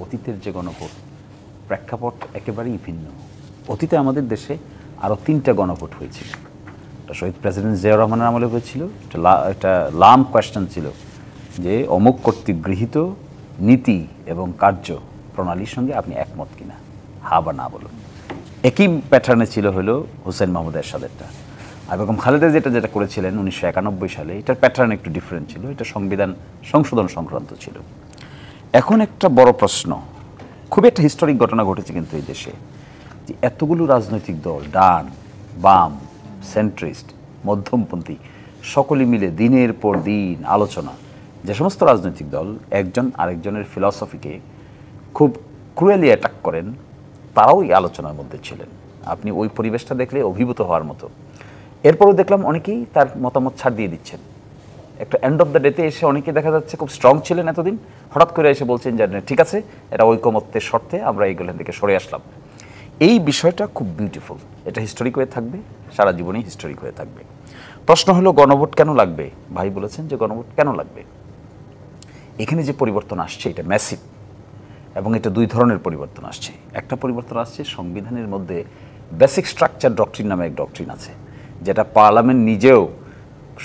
অতীতের যে গণভোট প্রেক্ষাপট একেবারেই ভিন্ন। অতীতে আমাদের দেশে আরও 3টা গণভোট হয়েছিল। এটা শহীদ প্রেসিডেন্ট জিয়াউর রহমানের আমলে হয়েছিল, একটা লাম কোয়েশ্চেন ছিল যে অমুক কর্তৃক গৃহীত নীতি এবং কার্য প্রণালীর সঙ্গে আপনি একমত কিনা, হা বা না বলুন। একই প্যাটার্নে ছিল হলো হুসেইন মাহমুদ এরশাদেরটা। আর বেগম খালেদা যেটা করেছিলেন 1991 সালে, এটার প্যাটার্ন একটু ডিফারেন্ট ছিল, এটা সংবিধান সংশোধন সংক্রান্ত ছিল। এখন একটা বড় প্রশ্ন, খুব একটা হিস্টোরিক ঘটনা ঘটেছে কিন্তু এই দেশে, যে এতগুলো রাজনৈতিক দল, ডান বাম সেন্ট্রিস্ট মধ্যমপন্থী, সকলে মিলে দিনের পর দিন আলোচনা, যে সমস্ত রাজনৈতিক দল একজন আরেকজনের ফিলসফিকে খুব ক্রুয়েলি অ্যাটাক করেন, তারাও এই আলোচনার মধ্যে ছিলেন। আপনি ওই পরিবেশটা দেখলে অভিভূত হওয়ার মতো। এরপরও দেখলাম অনেকেই তার মতামত ছাড় দিয়ে দিচ্ছেন। একটা এন্ড অফ দ্য ডেতে এসে অনেকে দেখা যাচ্ছে খুব স্ট্রং ছিলেন এতদিন, হঠাৎ করে এসে বলছেন যে ঠিক আছে, এটা ঐকমত্যের শর্তে আমরা এইগুলো থেকে সরে আসলাম। এই বিষয়টা খুব বিউটিফুল, এটা হিস্টোরিক হয়ে থাকবে, সারা জীবনেই হিস্টোরিক হয়ে থাকবে। প্রশ্ন হলো গণভোট কেন লাগবে? ভাই বলেছেন যে গণভোট কেন লাগবে। এখানে যে পরিবর্তন আসছে এটা ম্যাসিভ, এবং এটা 2 ধরনের পরিবর্তন আসছে। একটা পরিবর্তন আসছে সংবিধানের মধ্যে বেসিক স্ট্রাকচার ডক্ট্রিন নামে এক ডক্ট্রিন আছে, যেটা পার্লামেন্ট নিজেও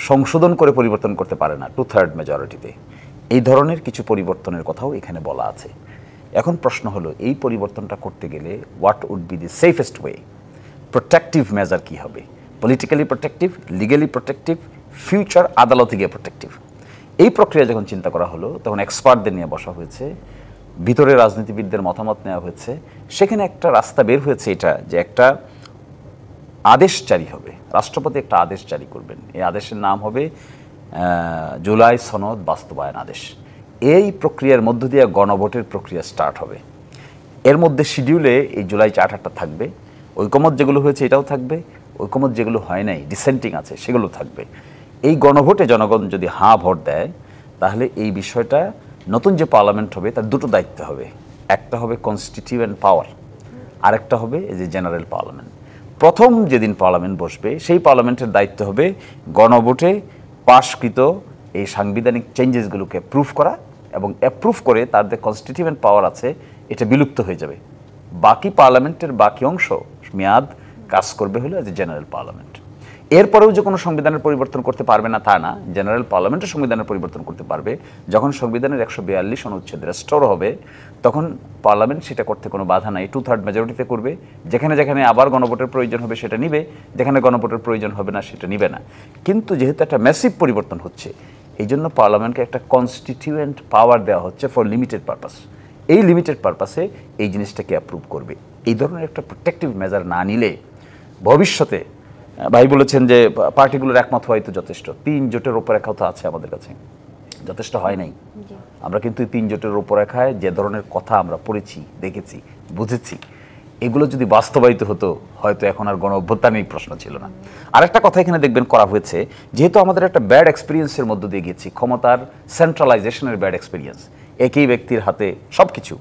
সংশোধন করে পরিবর্তন করতে পারে না 2/3 মেজরিটিতে। এই ধরনের কিছু পরিবর্তনের কথাও এখানে বলা আছে। এখন প্রশ্ন হলো এই পরিবর্তনটা করতে গেলে what would be the safest way, protective measure কী হবে, politically protective, legally protective, future আদালতে গিয়ে প্রোটেক্টিভ। এই প্রক্রিয়া যখন চিন্তা করা হলো তখন এক্সপার্টদের নিয়ে বসা হয়েছে, ভিতরে রাজনীতিবিদদের মতামত নেওয়া হয়েছে। সেখানে একটা রাস্তা বের হয়েছে, এটা যে একটা আদেশ জারি হবে, রাষ্ট্রপতি একটা আদেশ জারি করবেন। এই আদেশের নাম হবে জুলাই সনদ বাস্তবায়ন আদেশ। এই প্রক্রিয়ার মধ্য দিয়ে গণভোটের প্রক্রিয়া স্টার্ট হবে। এর মধ্যে শিডিউলে এই জুলাই চার্টারটা থাকবে, ঐকমত যেগুলো হয়েছে এটাও থাকবে, ঐকমত যেগুলো হয় নাই ডিসেন্টিং আছে সেগুলো থাকবে। এই গণভোটে জনগণ যদি হাঁ ভোট দেয় তাহলে এই বিষয়টা নতুন যে পার্লামেন্ট হবে তার 2টো দায়িত্ব হবে। একটা হবে কনস্টিটিউয়েন্ট পাওয়ার, আরেকটা হবে এই যে জেনারেল পার্লামেন্ট। প্রথম যেদিন পার্লামেন্ট বসবে সেই পার্লামেন্টের দায়িত্ব হবে গণভোটে পাশকৃত এই সাংবিধানিক চেঞ্জেসগুলোকে অ্যাপ্রুভ করা, এবং অ্যাপ্রুভ করে তার যে কনস্টিটিউয়েন্ট পাওয়ার আছে এটা বিলুপ্ত হয়ে যাবে। বাকি পার্লামেন্টের বাকি অংশ মেয়াদ কাজ করবে হলো এজ এ জেনারেল পার্লামেন্ট। এরপরেও যে কোনো সংবিধানের পরিবর্তন করতে পারবে না তা না, জেনারেল পার্লামেন্টের সংবিধানের পরিবর্তন করতে পারবে। যখন সংবিধানের 142 অনুচ্ছেদ রেস্টোর হবে তখন পার্লামেন্ট সেটা করতে কোনো বাধা নাই, 2/3 মেজরিটিতে করবে। যেখানে যেখানে আবার গণভোটের প্রয়োজন হবে সেটা নিবে, যেখানে গণভোটের প্রয়োজন হবে না সেটা নিবে না। কিন্তু যেহেতু একটা ম্যাসিভ পরিবর্তন হচ্ছে এই জন্য পার্লামেন্টকে একটা কনস্টিটিউয়েন্ট পাওয়ার দেওয়া হচ্ছে ফর লিমিটেড পারপাস। এই লিমিটেড পারপাসে এই জিনিসটাকে অ্যাপ্রুভ করবে। এই ধরনের একটা প্রোটেক্টিভ মেজার না নিলে ভবিষ্যতে, ভাই বলেছেন যে পার্টিগুলোর একমত হয়তো যথেষ্ট, 3 জোটের রূপরেখা তো আছে আমাদের কাছে, যথেষ্ট হয় নাই। আমরা কিন্তু 3 জোটের রূপরেখায় যে ধরনের কথা আমরা পড়েছি, দেখেছি, বুঝেছি, এগুলো যদি বাস্তবায়িত হতো হয়তো এখন আর গণ অভ্যুত্থানের প্রশ্ন ছিল না। আরেকটা কথা এখানে দেখবেন করা হয়েছে, যেহেতু আমাদের একটা ব্যাড এক্সপিরিয়েন্সের মধ্য দিয়ে গেছি, ক্ষমতার সেন্ট্রালাইজেশনের ব্যাড এক্সপিরিয়েন্স, একই ব্যক্তির হাতে সব কিছু,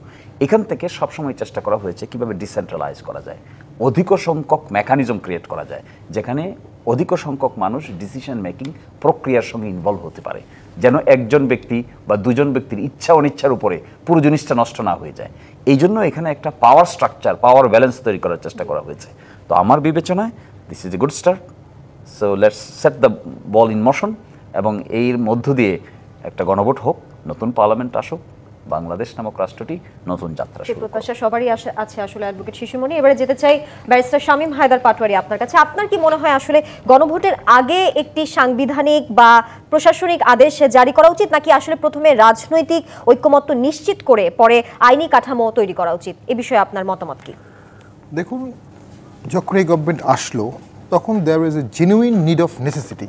এখান থেকে সবসময় চেষ্টা করা হয়েছে কীভাবে ডিসেন্ট্রালাইজ করা যায়, অধিক সংখ্যক মেকানিজম ক্রিয়েট করা যায় যেখানে অধিক সংখ্যক মানুষ ডিসিশন মেকিং প্রক্রিয়ার সঙ্গে ইনভলভ হতে পারে, যেন একজন ব্যক্তি বা 2জন ব্যক্তির ইচ্ছা অনিচ্ছার উপরে পুরো জিনিসটা নষ্ট না হয়ে যায়। এই জন্য এখানে একটা পাওয়ার স্ট্রাকচার, পাওয়ার ব্যালেন্স তৈরি করার চেষ্টা করা হয়েছে। তো আমার বিবেচনায় this is a good start. So let's set the ball in motion, এবং এর মধ্য দিয়ে একটা গণভোট হোক, নতুন পার্লামেন্ট আসুক, বাংলাদেশ নামক রাষ্ট্রটি নতুন যাত্রা শুরু করবে। প্রত্যাশা সবারই আছে আসলে অ্যাডভোকেট শিশুমণি। এবারে যেতে চাই ব্যারিস্টার শামীম হায়দার পাটোয়ারি আপনার কাছে। আপনার কি মনে হয় আসলে গণভোটের আগে একটি সাংবিধানিক বা প্রশাসনিক আদেশ জারি করা উচিত, নাকি আসলে প্রথমে রাজনৈতিক ঐক্যমত্য নিশ্চিত করে পরে আইনি কাঠামো তৈরি করা উচিত? এই বিষয়ে আপনার মতামত কি? দেখুন, যখন এই গভর্নমেন্ট আসলো তখন there is a genuine need of necessity.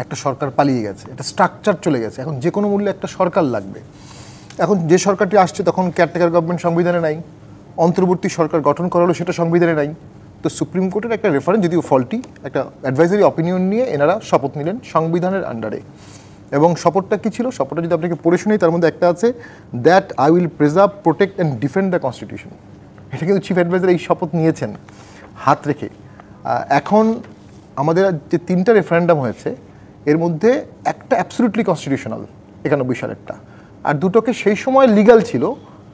একটা সরকার পালিয়ে গেছে, একটা স্ট্রাকচার চলে গেছে, এখন যে কোনো মূল্যে একটা সরকার লাগবে। এখন যে সরকারটি আসছে তখন কেয়ারটেকার গভর্নমেন্ট সংবিধানে নাই, অন্তর্বর্তী সরকার গঠন করা হলো সেটা সংবিধানে নাই। তো সুপ্রিম কোর্টের একটা রেফারেন্স, যদিও ফল্টি, একটা অ্যাডভাইজারি অপিনিয়ন নিয়ে এনারা শপথ নিলেন সংবিধানের আন্ডারে। এবং শপথটা কী ছিল? শপথটা যদি আপনাকে পড়ে শুনি তার মধ্যে একটা আছে, that I will preserve, protect and defend the constitution. এটা কিন্তু চিফ অ্যাডভাইজার এই শপথ নিয়েছেন হাত রেখে। এখন আমাদের যে 3টা রেফারেন্ডাম হয়েছে এর মধ্যে একটা অ্যাবসলিউটলি কনস্টিটিউশনাল 91 সালেরটা, আর 2টোকে সেই সময় লিগাল ছিল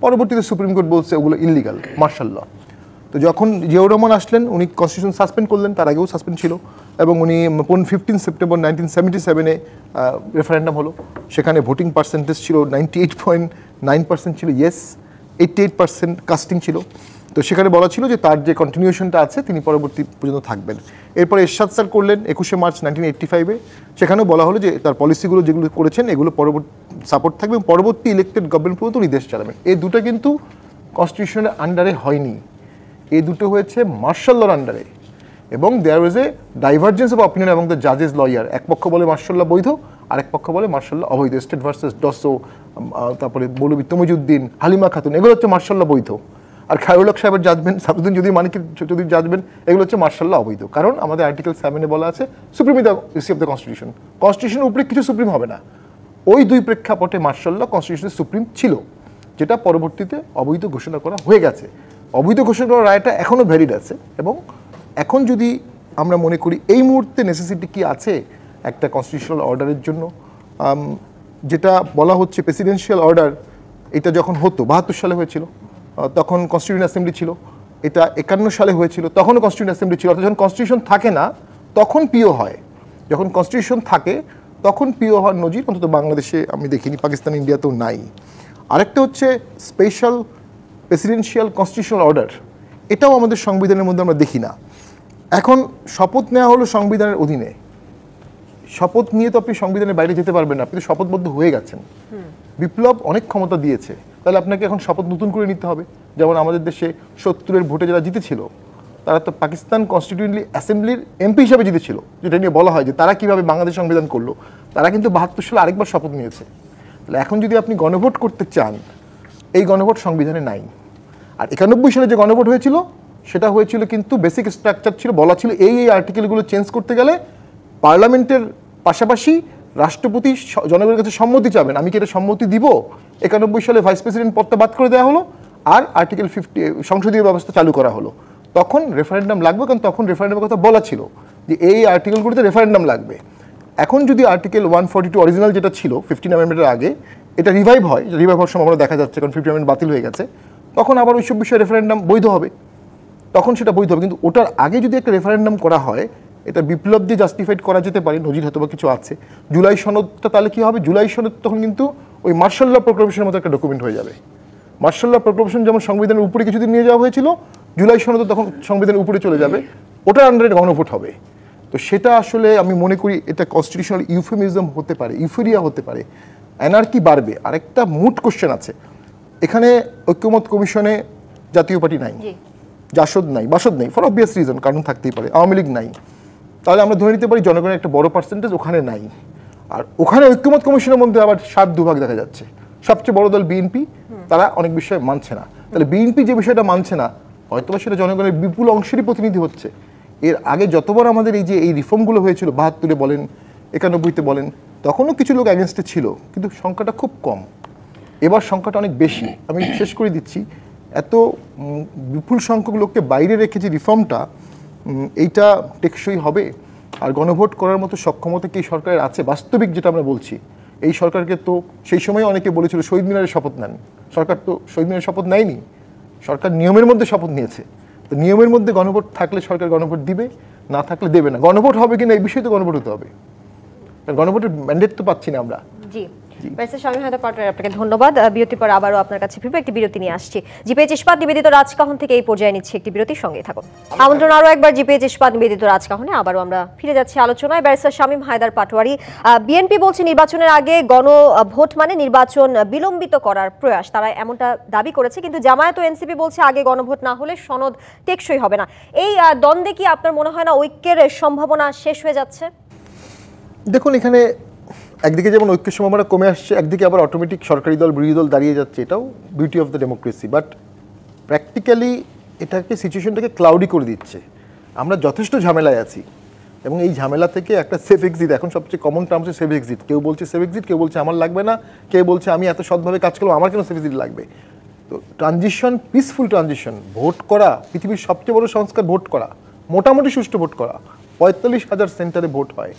পরবর্তীতে সুপ্রিম কোর্ট বলছে ওগুলো ইল্লিগাল মার্শাল ল। তো যখন জিয়াউর রহমান আসলেন উনি কনস্টিটিউশন সাসপেন্ড করলেন, তার আগেও সাসপেন্ড ছিল, এবং উনি 15 সেপ্টেম্বর 1977-এ রেফারেন্ডাম হলো। সেখানে ভোটিং পার্সেন্টেজ ছিল 98.9% ছিল ইয়েস, 88% কাস্টিং ছিল। তো সেখানে বলা ছিল যে তার যে কন্টিনিউশনটা আছে তিনি পরবর্তী পর্যন্ত থাকবেন। এরপরে এরশাদ স্যার করলেন 21শে মার্চ 1985-এ, সেখানেও বলা হলো যে তার পলিসিগুলো যেগুলো করেছেন এগুলো পরবর্তী সাপোর্ট থাকবে এবং পরবর্তী ইলেক্টেড গভর্নমেন্ট পর্যন্ত উনি দেশ চালাবেন। এই দুটো কিন্তু কনস্টিটিউশনের আন্ডারে হয়নি, এই দুটো হয়েছে মার্শাল লর আন্ডারে। এবং দেয়ার ওয়াজ এ ডাইভার্জেন্স অফ অপিনিয়ন এবং দ্য জাজেস লয়ার। এক পক্ষ বলে মার্শাল ল বৈধ, আরেক পক্ষ বলে মার্শাল ল অবৈধ। স্টেট ভার্সেস ডসো, তারপরে মৌলভী তমিজউদ্দিন, হালিমা খাতুন, এগুলো হচ্ছে মার্শাল ল বৈধ। আর খায়রুল হক সাহেবের জাজমেন্ট, সাবুদ্দিন যদি মানিকের যদি জাজমেন্ট, এগুলো হচ্ছে মার্শাল ল অবৈধ। কারণ আমাদের আর্টিকেল 7-এ বলা আছে supreme is the of the constitution, কনস্টিটিউশনের উপরে কিছু সুপ্রিম হবে না। ওই দুই প্রেক্ষাপটে মার্শাল ল কনস্টিটিউশনের সুপ্রিম ছিল, যেটা পরবর্তীতে অবৈধ ঘোষণা করা হয়ে গেছে। অবৈধ ঘোষণা করার রায়টা এখনও ভ্যালিড আছে। এবং এখন যদি আমরা মনে করি এই মুহূর্তে নেসেসিটি কি আছে একটা কনস্টিটিউশনাল অর্ডারের জন্য, যেটা বলা হচ্ছে প্রেসিডেন্সিয়াল অর্ডার, এটা যখন হতো 72 সালে হয়েছিল, তখন কনস্টিটিউশন অ্যাসেম্বলি ছিল। এটা 51 সালে হয়েছিল, তখনও কনস্টিটিউশন অ্যাসেম্বলি ছিল। অর্থাৎ যখন কনস্টিটিউশন থাকে না তখন পিও হয়, যখন কনস্টিটিউশন থাকে তখন পিও হওয়ার নজির অন্তত বাংলাদেশে আমি দেখিনি, পাকিস্তান ইন্ডিয়াতেও নাই। আরেকটা হচ্ছে স্পেশাল প্রেসিডেন্সিয়াল কনস্টিটিউশনাল অর্ডার, এটাও আমাদের সংবিধানের মধ্যে আমরা দেখি না। এখন শপথ নেওয়া হলো সংবিধানের অধীনে, শপথ নিয়ে তো আপনি সংবিধানের বাইরে যেতে পারবেন না, আপনি তো শপথবদ্ধ হয়ে গেছেন। বিপ্লব অনেক ক্ষমতা দিয়েছে, তাহলে আপনাকে এখন শপথ নতুন করে নিতে হবে। যেমন আমাদের দেশে 70-এর ভোটে যারা জিতেছিল তারা তো পাকিস্তান কনস্টিটিউয়েন্টলি অ্যাসেম্বলির এমপি হিসাবে জিতেছিল, যেটা নিয়ে বলা হয় যে তারা কীভাবে বাংলাদেশ সংবিধান করলো। তারা কিন্তু 72 সালে আরেকবার শপথ নিয়েছে। তাহলে এখন যদি আপনি গণভোট করতে চান, এই গণভোট সংবিধানে নাই। আর 91 সালে যে গণভোট হয়েছিল সেটা হয়েছিল কিন্তু বেসিক স্ট্রাকচার ছিল, বলা ছিল এই আর্টিকেলগুলো চেঞ্জ করতে গেলে পার্লামেন্টের পাশাপাশি রাষ্ট্রপতি জনগণের কাছে সম্মতি চাবেন। আমি কি এটা সম্মতি দিব? 91 সালে ভাইস প্রেসিডেন্ট পদটা বাদ করে দেওয়া হলো, আর আর্টিকেল 50 সংসদীয় ব্যবস্থা চালু করা হলো। তখন রেফারেন্ডাম লাগবে, কারণ তখন রেফারেন্ডামের কথা বলা ছিল যে এই আর্টিকেলগুলোতে রেফারেন্ডাম লাগবে। এখন যদি আর্টিকেল 142 অরিজিনাল যেটা ছিল 15 অ্যামেন্ডমেন্টের আগে, এটা রিভাইভ হয়, রিভাইভ হওয়ার সম্ভাবনা দেখা যাচ্ছে, কারণ 50 অ্যামেন্ডমেন্ট বাতিল হয়ে গেছে, তখন আবার ওইসব বিষয়ে রেফারেন্ডাম বৈধ হবে, তখন সেটা বৈধ হবে। কিন্তু ওটার আগে যদি একটা রেফারেন্ডাম করা হয়, এটা বিপ্লব দিয়ে জাস্টিফাইড করা যেতে পারে, নজির হয়তো বা কিছু আছে। জুলাই সনদটা তাহলে কী হবে? জুলাই সনদ তখন কিন্তু ওই মার্শাল ল প্রোক্লামেশনের মতো একটা ডকুমেন্ট হয়ে যাবে। মার্শাল ল প্রোক্লামেশন যেমন সংবিধানের উপরে কিছুদিন নিয়ে যাওয়া হয়েছিল, জুলাই সনদ তখন সংবিধানের উপরে চলে যাবে, ওটার আন্ডারে গণভোট হবে। তো সেটা আসলে আমি মনে করি এটা কনস্টিটিউশনাল ইউফেমিজম হতে পারে, ইউফোরিয়া হতে পারে, অ্যানার্কি বাড়বে। আরেকটা মুড কোশ্চেন আছে এখানে, ঐক্যমত কমিশনে জাতীয় পার্টি নাই, জাসদ নাই, বাসদ নেই, ফর অবভিয়াস রিজন, কারণ থাকতেই পারে, আওয়ামী লীগ নাই। তাহলে আমরা ধরে নিতে পারি জনগণের একটা বড় পার্সেন্টেজ ওখানে নাই। আর ওখানে ঐক্যমত কমিশনের মধ্যে আবার 7 দুভাগ দেখা যাচ্ছে। সবচেয়ে বড় দল বিএনপি, তারা অনেক বিষয় মানছে না। তাহলে বিএনপি যে বিষয়টা মানছে না, হয়তো সেটা জনগণের বিপুল অংশেরই প্রতিনিধি হচ্ছে। এর আগে যতবার আমাদের এই যে এই রিফর্মগুলো হয়েছিল, 72-এ বলেন, 91-তে বলেন, তখনও কিছু লোক অ্যাগেনস্টে ছিল, কিন্তু সংখ্যাটা খুব কম। এবার সংখ্যাটা অনেক বেশি। আমি শেষ করে দিচ্ছি, এত বিপুল সংখ্যক লোককে বাইরে রেখে যে রিফর্মটা, এইটা টেকসই হবে? আর গণভোট করার মতো সক্ষমতা কি সরকারের আছে? বাস্তবিক যেটা আমরা বলছি, এই সরকারকে তো সেই সময় অনেকে বলেছিল শহীদ মিনারের শপথ নেন, সরকার তো শহীদ মিনারের শপথ নেয়নি, সরকার নিয়মের মধ্যে শপথ নিয়েছে। তো নিয়মের মধ্যে গণভোট থাকলে সরকার গণভোট দিবে, না থাকলে দেবে না। গণভোট হবে কিনা এই বিষয়ে তো গণভোট হতে হবে, গণভোটের ম্যান্ডেট তো পাচ্ছি না আমরা। জি, ব্যারিস্টার শামীম হায়দার পাটোয়ারি, আপনাকে ধন্যবাদ। বিরতির পর আবারও আপনার কাছে ফিরবো, একটি বিরতি নিয়ে আসছি। জিপিএইচ ইস্পাত নিবেদিত রাজকাহন থেকে এই পর্যায়ে নিচ্ছে একটি বিরতির সঙ্গেই থাকুন। আমন্ত্রণ আরও একবার জিপিএইচ ইস্পাত নিবেদিত রাজকাহনে। আবারও আমরা ফিরে যাচ্ছি আলোচনায়। ব্যারিস্টার শামীম হায়দার পাটোয়ারি, বিএনপি বলছে নির্বাচনের আগে গণভোট মানে নির্বাচন বিলম্বিত করার প্রয়াস, তারা এমনটা দাবি করেছে। কিন্তু জামায়াত ও এনসিপি বলছে আগে গণভোট না হলে সনদ টেকসই হবে না। এই দ্বন্দ্বে কি আপনার মনে হয় না ঐক্যের সম্ভাবনা শেষ হয়ে যাচ্ছে? দেখুন, এখানে একদিকে যেমন ঐক্যের সম্ভাবনা কমে আসছে, একদিকে আবার অটোমেটিক সরকারি দল বিরোধী দল দাঁড়িয়ে যাচ্ছে, এটাও beauty of the democracy. But practically এটাকে সিচুয়েশনটাকে ক্লাউডি করে দিচ্ছে। আমরা যথেষ্ট ঝামেলায় আছি, এবং এই ঝামেলা থেকে একটা সেফ এক্সিট, এখন সবচেয়ে কমন টার্ম হচ্ছে সেফ এক্সিট। কেউ বলছে সেফ এক্সিট, কেউ বলছে আমার লাগবে না, কেউ বলছে আমি এত সৎভাবে কাজ করলাম, আমার কেন সেফ এক্সিট লাগবে। তো ট্রানজিশন, পিসফুল ট্রানজিশন, ভোট করা, পৃথিবীর সবচেয়ে বড় সংস্কার ভোট করা, মোটামুটি সুষ্ঠু ভোট করা, 45,000 সেন্টারে ভোট হয়,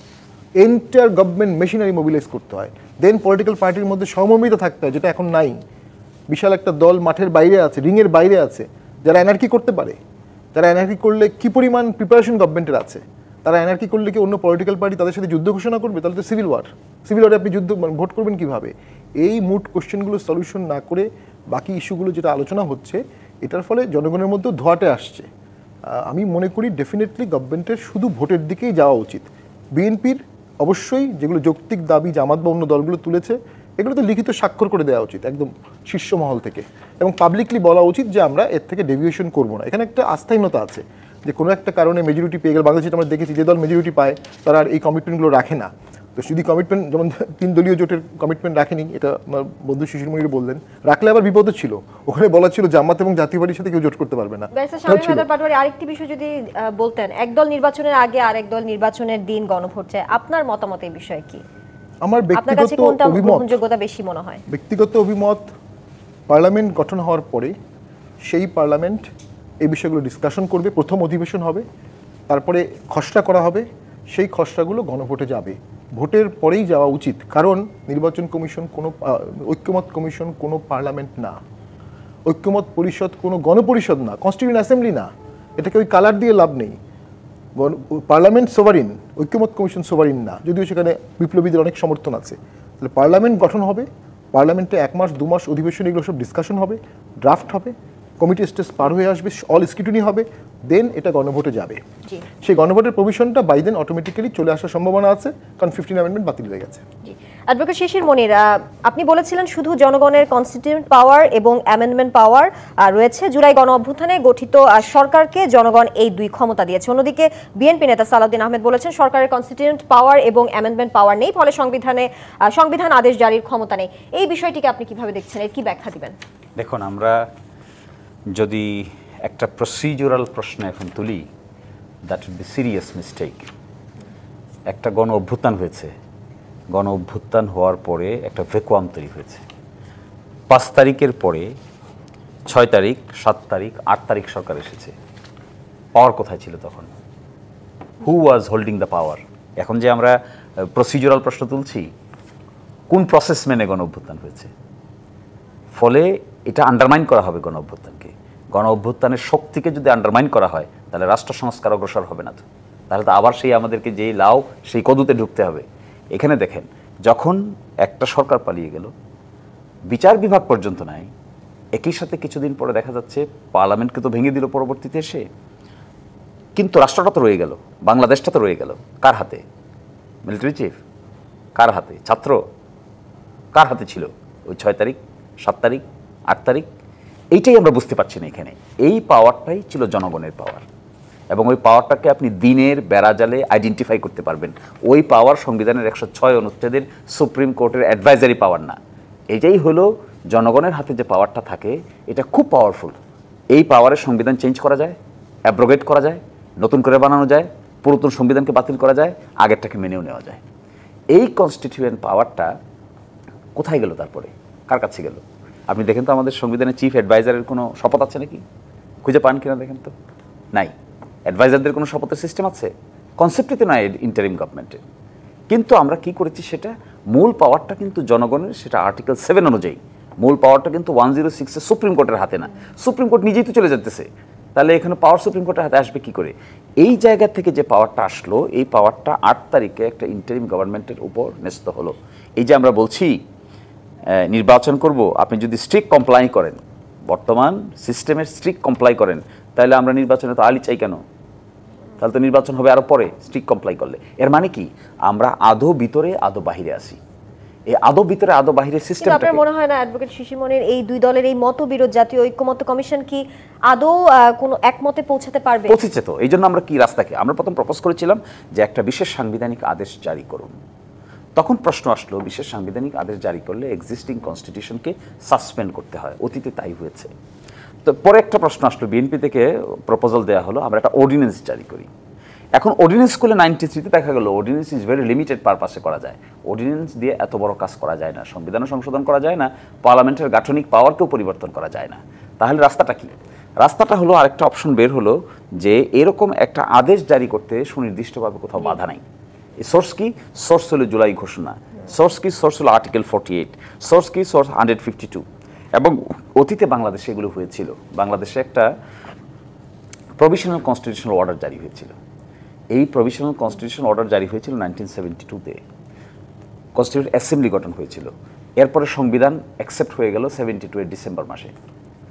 এন্টায়ার গভর্নমেন্ট মেশিনারি মোবিলাইজ করতে হয়, দেন পলিটিক্যাল পার্টির মধ্যে সমমর্মিতা থাকতে হয়, যেটা এখন নাই। বিশাল একটা দল মাঠের বাইরে আছে, রিংয়ের বাইরে আছে, যারা এনআরকি করতে পারে। যারা এনআরকি করলে কি পরিমাণ প্রিপারেশন গভর্নমেন্টের আছে, তারা এনআরকি করলে কি অন্য পলিটিক্যাল পার্টি তাদের সাথে যুদ্ধ ঘোষণা করবে? তাহলে তো সিভিল ওয়ারে আপনি যুদ্ধ ভোট করবেন কিভাবে? এই মুড কোশ্চেনগুলো সলিউশন না করে বাকি ইস্যুগুলো যেটা আলোচনা হচ্ছে, এটার ফলে জনগণের মধ্যেও ধোয়াটে আসছে। আমি মনে করি ডেফিনেটলি গভর্নমেন্টের শুধু ভোটের দিকেই যাওয়া উচিত। বিএনপির অবশ্যই যেগুলো যৌক্তিক দাবি জামাত বা অন্য দলগুলো তুলেছে, এগুলো তো লিখিত স্বাক্ষর করে দেওয়া উচিত একদম শীর্ষ মহল থেকে, এবং পাবলিকলি বলা উচিত যে আমরা এর থেকে ডেভিয়েশন করবো না। এখানে একটা আস্থাহীনতা আছে যে কোনো একটা কারণে মেজরিটি পেয়ে গেল। বাংলাদেশে আমরা দেখেছি যে দল মেজরিটি পায় তারা আর এই কমিটমেন্টগুলো রাখে না। তো যদি কমিটমেন্ট, যেমন 3 দলীয় জোটের কমিটমেন্ট রাখেনি, এটা আমার বন্ধু শিশির মনির বললেন, রাখলে আবার বিপদও ছিল। ওখানে বলা ছিল জামাত এবং জাতীয় পার্টির সাথে কেউ জোট করতে পারবে না। ব্যারিস্টার শামীম হায়দার পাটোয়ারী, আরেকটি বিষয় যদি বলতেন, একদল নির্বাচনের আগে আর একদল নির্বাচনের দিন গণভোট চায়, আপনার মতামত এই বিষয়ে কি? আমার আপনার কাছে কোনটা গ্রহণযোগ্যতা বেশি মনে হয়? ব্যক্তিগত অভিমত, পার্লামেন্ট গঠন হওয়ার পরে সেই পার্লামেন্ট এই বিষয়গুলো ডিসকাশন করবে, প্রথম অধিবেশন হবে, তারপরে খসড়া করা হবে, সেই খসড়াগুলো গণভোটে যাবে। ভোটের পরেই যাওয়া উচিত, কারণ নির্বাচন কমিশন কোনো ঐক্যমত কমিশন কোনো পার্লামেন্ট না, ঐক্যমত পরিষদ কোনো গণপরিষদ না, কনস্টিটিউয়েন্ট অ্যাসেম্বলি না। এটাকে ওই কালার দিয়ে লাভ নেই। পার্লামেন্ট সোভারিন, ঐক্যমত কমিশন সোভারিন না, যদিও সেখানে বিপ্লবীদের অনেক সমর্থন আছে। তাহলে পার্লামেন্ট গঠন হবে, পার্লামেন্টে 1 মাস 2 মাস অধিবেশন, এগুলো সব ডিসকাশন হবে, ড্রাফট হবে, কমিটি স্টেজ পার হয়ে আসবে, অল স্ক্রুটিনি হবে, দেন এটা গণভোটে যাবে। সেই গণভোটের প্রভিশনটা বাই দেন অটোমেটিক্যালি চলে আসার সম্ভাবনা আছে, কারণ 15 অ্যামেন্ডমেন্ট বাতিল হয়ে গেছে। অ্যাডভোকেট শিশির মনির, আপনি বলেছিলেন শুধু জনগণের কনস্টিটিউয়েন্ট পাওয়ার এবং অ্যামেন্ডমেন্ট পাওয়ার রয়েছে। জুলাই গণ অভ্যুত্থানে গঠিত সরকারকে জনগণ এই 2 ক্ষমতা দিয়েছে। অন্যদিকে বিএনপি নেতা সালাউদ্দিন আহমেদ বলেছেন সরকারের কনস্টিটিউয়েন্ট পাওয়ার এবং অ্যামেন্ডমেন্ট পাওয়ার নেই, ফলে সংবিধান আদেশ জারির ক্ষমতা নেই। এই বিষয়টিকে আপনি কিভাবে দেখছেন, এর কি ব্যাখ্যা দিবেন? দেখুন, আমরা যদি একটা প্রসিডিউরাল প্রশ্ন এখন তুলি, that would be serious mistake. একটা গণ অভ্যুত্থান হয়েছে, গণ অভ্যুত্থান হওয়ার পরে একটা ভ্যাকুয়াম তৈরি হয়েছে। 5 তারিখের পরে 6 তারিখ, 7 তারিখ, 8 তারিখ সরকার এসেছে। পাওয়ার কোথায় ছিল তখন? হু ওয়াজ হোল্ডিং দ্য পাওয়ার? এখন যে আমরা প্রসিডিউরাল প্রশ্ন তুলছি, কোন প্রসেস মেনে গণ অভ্যুত্থান হয়েছে? ফলে এটা আন্ডারমাইন করা হবে গণ অভ্যুত্থানকে। গণ অভ্যুত্থানের শক্তিকে যদি আন্ডারমাইন করা হয়, তাহলে রাষ্ট্র সংস্কার অগ্রসর হবে না। তো তাহলে তো আবার সেই আমাদেরকে যেই লাউ সেই কদুতে ঢুকতে হবে। এখানে দেখেন, যখন একটা সরকার পালিয়ে গেল, বিচার বিভাগ পর্যন্ত নাই, একই সাথে কিছুদিন পরে দেখা যাচ্ছে পার্লামেন্টকে তো ভেঙে দিল পরবর্তীতে এসে, কিন্তু রাষ্ট্রটা তো রয়ে গেল, বাংলাদেশটা তো রয়ে গেল কার হাতে? মিলিটারি চিফ কার হাতে? ছাত্র কার হাতে ছিল ওই 6 তারিখ, 7 তারিখ, 8 তারিখ? এইটাই আমরা বুঝতে পারছি না। এখানে এই পাওয়ারটাই ছিল জনগণের পাওয়ার, এবং ওই পাওয়ারটাকে আপনি দিনের বেড়াজালে আইডেন্টিফাই করতে পারবেন। ওই পাওয়ার সংবিধানের 106 অনুচ্ছেদের সুপ্রিম কোর্টের অ্যাডভাইজারি পাওয়ার না। এটাই হলো জনগণের হাতে যে পাওয়ারটা থাকে, এটা খুব পাওয়ারফুল। এই পাওয়ারের সংবিধান চেঞ্জ করা যায়, অ্যাব্রোগেট করা যায়, নতুন করে বানানো যায়, পুরাতন সংবিধানকে বাতিল করা যায়, আগেরটাকে মেনেও নেওয়া যায়। এই কনস্টিটিউয়েন্ট পাওয়ারটা কোথায় গেল? তারপরে কার কাছে গেল? আপনি দেখেন তো আমাদের সংবিধানের চিফ অ্যাডভাইজারের কোনো শপথ আছে নাকি? খুঁজে পান কিনা দেখেন তো। নাই। অ্যাডভাইজারদের কোনো শপথের সিস্টেম আছে? কনসেপ্টই তো নাই ইন্টারিম গভর্নমেন্টের। কিন্তু আমরা কি করেছি, সেটা মূল পাওয়ারটা কিন্তু জনগণের, সেটা আর্টিকেল 7 অনুযায়ী মূল পাওয়ারটা কিন্তু 106 সুপ্রিম কোর্টের হাতে না। সুপ্রিম কোর্ট নিজেই তো চলে যেতেছে, তাহলে এখানে পাওয়ার সুপ্রিম কোর্টের হাতে আসবে কি করে? এই জায়গা থেকে যে পাওয়ারটা আসলো, এই পাওয়ারটা 8 তারিখে একটা ইন্টারিম গভর্নমেন্টের উপর ন্যস্ত হলো। এই যে আমরা বলছি নির্বাচন করব, আপনি যদি স্ট্রিক্ট কমপ্লাই করেন, বর্তমান সিস্টেমের স্ট্রিক্ট কমপ্লাই করেন, তাহলে আমরা নির্বাচনে তো আলি চাই কেন? তাহলে তো নির্বাচন হবে আরও পরে স্ট্রিক্ট কমপ্লাই করলে। এর মানে কি? আমরা আদৌ ভিতরে আদৌ বাহিরে আসি। এই আদৌ ভিতরে আদৌ বাহিরের সিস্টেমটা আপনার মনে হয় না অ্যাডভোকেট শিশির মনির, এই 2 দলের এই মতবিরোধ জাতীয় ঐক্যমত্য কমিশন কি আদৌ কোনো একমতে পৌঁছাতে পারবে? পৌঁছেছে তো। এই জন্য আমরা কি রাস্তাকে আমরা প্রথম প্রপোজ করেছিলাম যে একটা বিশেষ সাংবিধানিক আদেশ জারি করুন। তখন প্রশ্ন আসলো, বিশেষ সাংবিধানিক আদেশ জারি করলে এক্সিস্টিং কনস্টিটিউশনকে সাসপেন্ড করতে হয়, অতীতে তাই হয়েছে। তো পরে একটা প্রশ্ন আসলো, বিএনপি থেকে প্রপোজাল দেওয়া হলো আমরা একটা অর্ডিন্যান্স জারি করি। এখন অর্ডিন্যান্স করলে 93-তে দেখা গেল অর্ডিন্যান্স ইজ ভেরি লিমিটেড পারপাসে করা যায়। অর্ডিন্যান্স দিয়ে এত বড় কাজ করা যায় না, সংবিধানও সংশোধন করা যায় না, পার্লামেন্টের গাঠনিক পাওয়ারকেও পরিবর্তন করা যায় না। তাহলে রাস্তাটা কি? রাস্তাটা হলো, আরেকটা অপশন বের হলো যে এরকম একটা আদেশ জারি করতে সুনির্দিষ্টভাবে কোথাও বাধা নাই। সোর্স কি? সোর্স হলো জুলাই ঘোষণা। সোর্স কি? সোর্স হলো আর্টিকেল 48। সোর্স কি? সোর্স 152। এবং অতীতে বাংলাদেশে এগুলো হয়েছিল। বাংলাদেশে একটা প্রভিশনাল কনস্টিটিউশনাল অর্ডার জারি হয়েছিল। এই প্রভিশনাল কনস্টিটিউশনাল অর্ডার জারি হয়েছিল 1972-তে। কনস্টিটিউন্ট অ্যাসেম্বলি গঠন হয়েছিল। এরপরে সংবিধান অ্যাকসেপ্ট হয়ে গেল 72-এর ডিসেম্বর মাসে,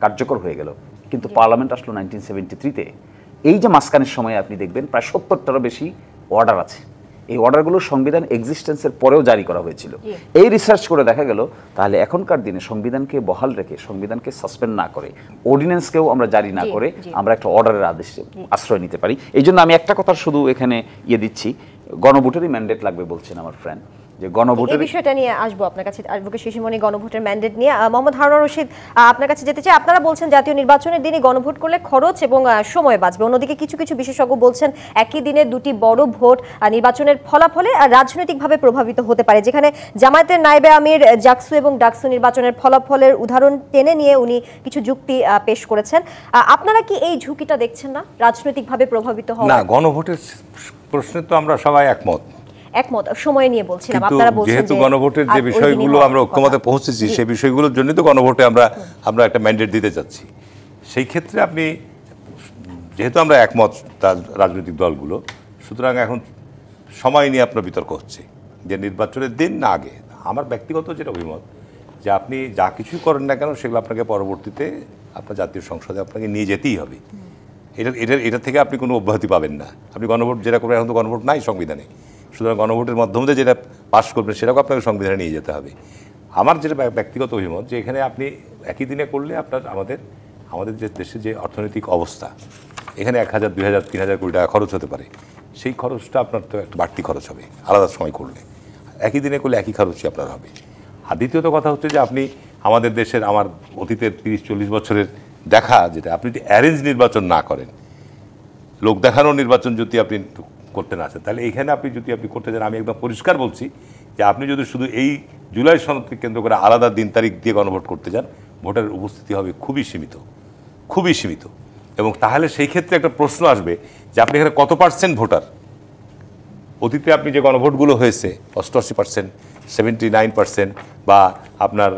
কার্যকর হয়ে গেল। কিন্তু পার্লামেন্ট আসলো 1973-তে। এই যে মাঝখানের সময়ে আপনি দেখবেন প্রায় 70টারও বেশি অর্ডার আছে। এই অর্ডারগুলো সংবিধান এক্সিস্টেন্সের পরেও জারি করা হয়েছিল। এই রিসার্চ করে দেখা গেল তাহলে এখনকার দিনে সংবিধানকে বহাল রেখে, সংবিধানকে সাসপেন্ড না করে, অর্ডিন্যান্সকেও আমরা জারি না করে আমরা একটা অর্ডারের আদেশে আশ্রয় নিতে পারি। এই জন্য আমি একটা কথা শুধু এখানে দিচ্ছি, গণভোটেরই ম্যান্ডেট লাগবে বলছেন আমার ফ্রেন্ড, যে গণভোটের বিষয়টা নিয়ে আসবো আপনার কাছে। অ্যাডভোকেট শিশিমণি গণভোটের ম্যান্ডেট নিয়ে মোহাম্মদ হারুন রশিদ আপনার কাছে যেতে চাই। আপনারা বলছেন জাতীয় নির্বাচনের দিনে গণভোট করলে খরচ এবং সময় বাঁচবে, অন্যদিকে কিছু কিছু বিশেষজ্ঞ বলছেন একই দিনে দুটি বড় ভোট নির্বাচনের ফলাফলে রাজনৈতিকভাবে প্রভাবিত হতে পারে, যেখানে জামায়াতের নায়েবে আমির জাকসু এবং ডাকসু নির্বাচনের ফলাফলের উদাহরণ টেনে নিয়ে উনি কিছু যুক্তি পেশ করেছেন। আপনারা কি এই ঝুঁকিটা দেখছেন না রাজনৈতিকভাবে প্রভাবিত হওয়া? না, গণভোটের প্রশ্নে তো আমরা সবাই একমত, সময় নিয়ে বলছিলাম। কিন্তু আপনারা বলছেন যেহেতু গণভোটের যে বিষয়গুলো আমরা ঐক্যমতে পৌঁছেছি, সেই বিষয়গুলোর জন্যই তো গণভোটে আমরা একটা ম্যান্ডেট দিতে চাচ্ছি। সেই ক্ষেত্রে আপনি যেহেতু আমরা একমত রাজনৈতিক দলগুলো, সুতরাং এখন সময় নিয়ে আপনার বিতর্ক হচ্ছে যে নির্বাচনের দিন না আগে। আমার ব্যক্তিগত যেটা অভিমত, যে আপনি যা কিছু করেন না কেন সেগুলো আপনাকে পরবর্তীতে আপনার জাতীয় সংসদে আপনাকে নিয়ে যেতেই হবে। এটা থেকে আপনি কোনো অব্যাহতি পাবেন না। আপনি গণভোট যেটা করবেন, এখন তো গণভোট নাই সংবিধানে, সুতরাং গণভোটের মাধ্যমে যেটা পাস করবেন সেটাকে আপনাকে সংবিধানে নিয়ে যেতে হবে। আমার যেটা ব্যক্তিগত অভিমত, যে এখানে আপনি একই দিনে করলে আপনার আমাদের যে দেশের যে অর্থনৈতিক অবস্থা, এখানে 1000, 2000, 3000 কোটি টাকা খরচ হতে পারে। সেই খরচটা আপনার তো একটা বাড়তি খরচ হবে আলাদা সময় করলে। একই দিনে করলে একই খরচই আপনার হবে। আর দ্বিতীয়ত কথা হচ্ছে যে আপনি আমাদের দেশের, আমার অতীতের 30-40 বছরের দেখা, যেটা আপনি যদি অ্যারেঞ্জ নির্বাচন না করেন, লোক দেখানো নির্বাচন যদি আপনি করতে না আসেন, তাহলে এইখানে আপনি করতে চান, আমি একদম পরিষ্কার বলছি যে আপনি যদি শুধু এই জুলাই সনদকে কেন্দ্র করে আলাদা দিন তারিখ দিয়ে গণভোট করতে চান, ভোটারের উপস্থিতি হবে খুবই সীমিত। এবং তাহলে সেই ক্ষেত্রে একটা প্রশ্ন আসবে যে আপনি এখানে কত পার্সেন্ট ভোটার। অতীতে আপনি যে গণভোটগুলো হয়েছে 88%, 79% বা আপনার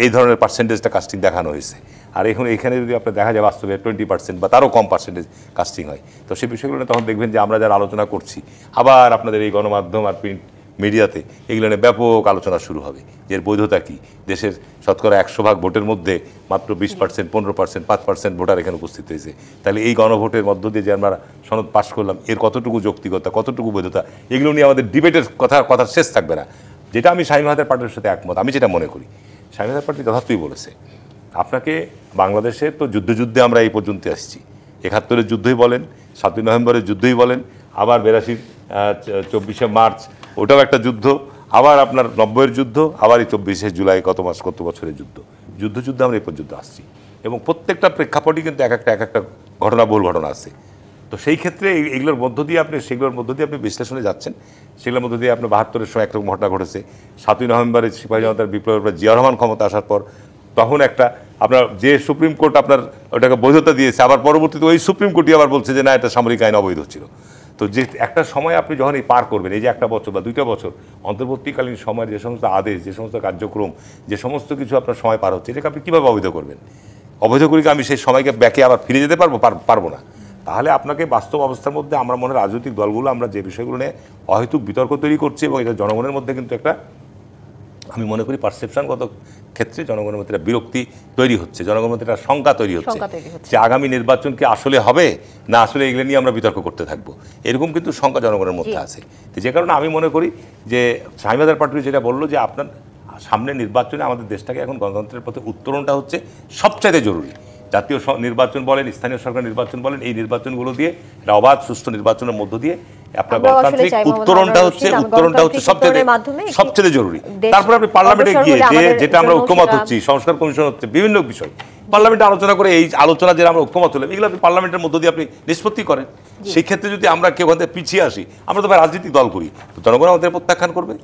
এই ধরনের পার্সেন্টেজটা কাস্টিং দেখানো হয়েছে। আর এখানে যদি আপনার দেখা যায় বাস্তবে 20% বা তারও কম পার্সেন্টেজ কাস্টিং হয়, তো সেই বিষয়গুলো তখন দেখবেন যে আমরা যারা আলোচনা করছি, আবার আপনাদের এই গণমাধ্যম আর প্রিন্ট মিডিয়াতে এগুলো নিয়ে ব্যাপক আলোচনা শুরু হবে যে এর বৈধতা কী। দেশের শতকরা 100 ভাগ ভোটের মধ্যে মাত্র 20%, 15%, 5% ভোটার এখানে উপস্থিত হয়েছে। তাহলে এই গণভোটের মধ্য দিয়ে যে আমরা সনদ পাশ করলাম, এর কতটুকু যৌক্তিকতা, কতটুকু বৈধতা, এগুলো নিয়ে আমাদের ডিবেটের কথা শেষ থাকবে না। যেটা আমি শামীম হায়দার পাটোয়ারির সাথে একমত। আমি যেটা মনে করি, শামীম হায়দার পাটোয়ারি যথার্থই বলেছে, আপনাকে বাংলাদেশে তো যুদ্ধে আমরা এই পর্যন্ত আসছি। 71-এর যুদ্ধই বলেন, 7ই নভেম্বরের যুদ্ধই বলেন, আবার 82 24শে মার্চ ওটাও একটা যুদ্ধ, আবার আপনার 90-এর যুদ্ধ, আবার এই 24শে জুলাই কত বছরের যুদ্ধ আমরা এই পর্যন্ত আসছি। এবং প্রত্যেকটা প্রেক্ষাপটই কিন্তু এক একটা বহুল ঘটনা আছে। তো সেই ক্ষেত্রে সেগুলোর মধ্য দিয়ে আপনি বিশ্লেষণে যাচ্ছেন। সেগুলোর মধ্য দিয়ে আপনার 72-এর সময় একরকম ঘটনা ঘটেছে। 7ই নভেম্বরে সিপাহী জনতার বিপ্লবের জিয়া রহমান ক্ষমতা আসার পর তখন একটা আপনার যে সুপ্রিম কোর্ট আপনার ওটাকে বৈধতা দিয়েছে, আবার পরবর্তীতে ওই সুপ্রিম কোর্টই আবার বলছে যে না, এটা সামরিক আইন অবৈধ ছিল। তো যে একটা সময় আপনি যখন এই পার করবেন, এই যে 1 বছর বা 2 বছর, অন্তর্বর্তীকালীন সময়ের যে সমস্ত আদেশ, যে সমস্ত কার্যক্রম, যে সমস্ত কিছু আপনার সময় পার হচ্ছে, এটাকে আপনি কীভাবে অবৈধ করবেন? অবৈধ করি আমি সেই সময়কে ব্যাকে আবার ফিরে যেতে পারবো না। তাহলে আপনাকে বাস্তব অবস্থার মধ্যে আমরা মনে হয় রাজনৈতিক দলগুলো আমরা যে বিষয়গুলো নিয়ে অহেতুক বিতর্ক তৈরি করছি, এবং এটা জনগণের মধ্যে কিন্তু একটা, আমি মনে করি পারসেপশনগত ক্ষেত্রে জনগণের মধ্যে একটা বিরক্তি তৈরি হচ্ছে, জনগণের মধ্যে একটা শঙ্কা তৈরি হচ্ছে যে আগামী নির্বাচন কি আসলে হবে না আসলে এগুলো নিয়ে আমরা বিতর্ক করতে থাকবো, এরকম কিন্তু শঙ্কা জনগণের মধ্যে আছে। যে কারণে আমি মনে করি যে শামীম হায়দার পাটোয়ারি যেটা বললো যে আপনার সামনে নির্বাচনে আমাদের দেশটাকে এখন গণতন্ত্রের পথে উত্তরণটা হচ্ছে সবচাইতে জরুরি। জাতীয় নির্বাচন বলেন, স্থানীয় সরকার নির্বাচন বলেন, এই নির্বাচনগুলো দিয়ে একটা অবাধ সুষ্ঠু নির্বাচনের মধ্য দিয়ে আপনার গণতান্ত্রিক উত্তরণটা হচ্ছে সবচেয়ে জরুরি। তারপর আপনি পার্লামেন্টে গিয়ে যেটা আমরা ঐক্যমত হচ্ছি, সংস্কার কমিশন হচ্ছে, বিভিন্ন বিষয় পার্লামেন্টে আলোচনা করে, এই আলোচনা যেটা আমরা ঐক্যমত হলাম, এগুলো আপনি পার্লামেন্টের মধ্য দিয়ে আপনি নিষ্পত্তি করেন। সেই ক্ষেত্রে যদি আমরা কেউ ওখান থেকে পিছিয়ে আসি, আমরা তো রাজনৈতিক দল করি, জনগণ আমাদের প্রত্যাখ্যান করবে।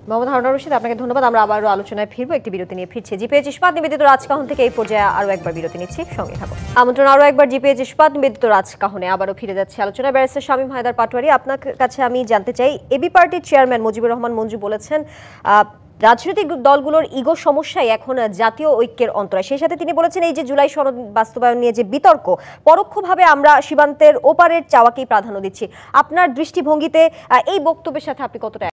মোহাম্মদ হারুন রশিদ, আপনাকে ধন্যবাদ। আমরা আবারও আলোচনায় ফিরবো, একটি বিরতি নিয়ে ফিরছি। জিপিএইচ ইস্পাত নিবেদিত রাজকাহন থেকে এই পর্যায়ে আরও একবার বিরতি নিচ্ছি, সঙ্গে থাকুন। আমন্ত্রণ আরও একবার জিপিএইচ ইস্পাত নিবেদিত রাজকাহনে আবারও ফিরে যাচ্ছে আলোচনায়। ব্যারিস্টার শামীম হায়দার পাটোয়ারি, আপনার কাছে আমি জানতে চাই, এবি পার্টির চেয়ারম্যান মুজিবুর রহমান মঞ্জু বলেছেন রাজনৈতিক দলগুলোর ইগো সমস্যাই এখন জাতীয় ঐক্যের অন্তরায়। সেই সাথে তিনি বলেছেন এই যে জুলাই সনদ বাস্তবায়ন নিয়ে যে বিতর্ক, পরোক্ষভাবে আমরা সীমান্তের ওপারের চাওয়াকেই প্রাধান্য দিচ্ছি। আপনার দৃষ্টিভঙ্গিতে এই বক্তব্যের সাথে আপনি কতটা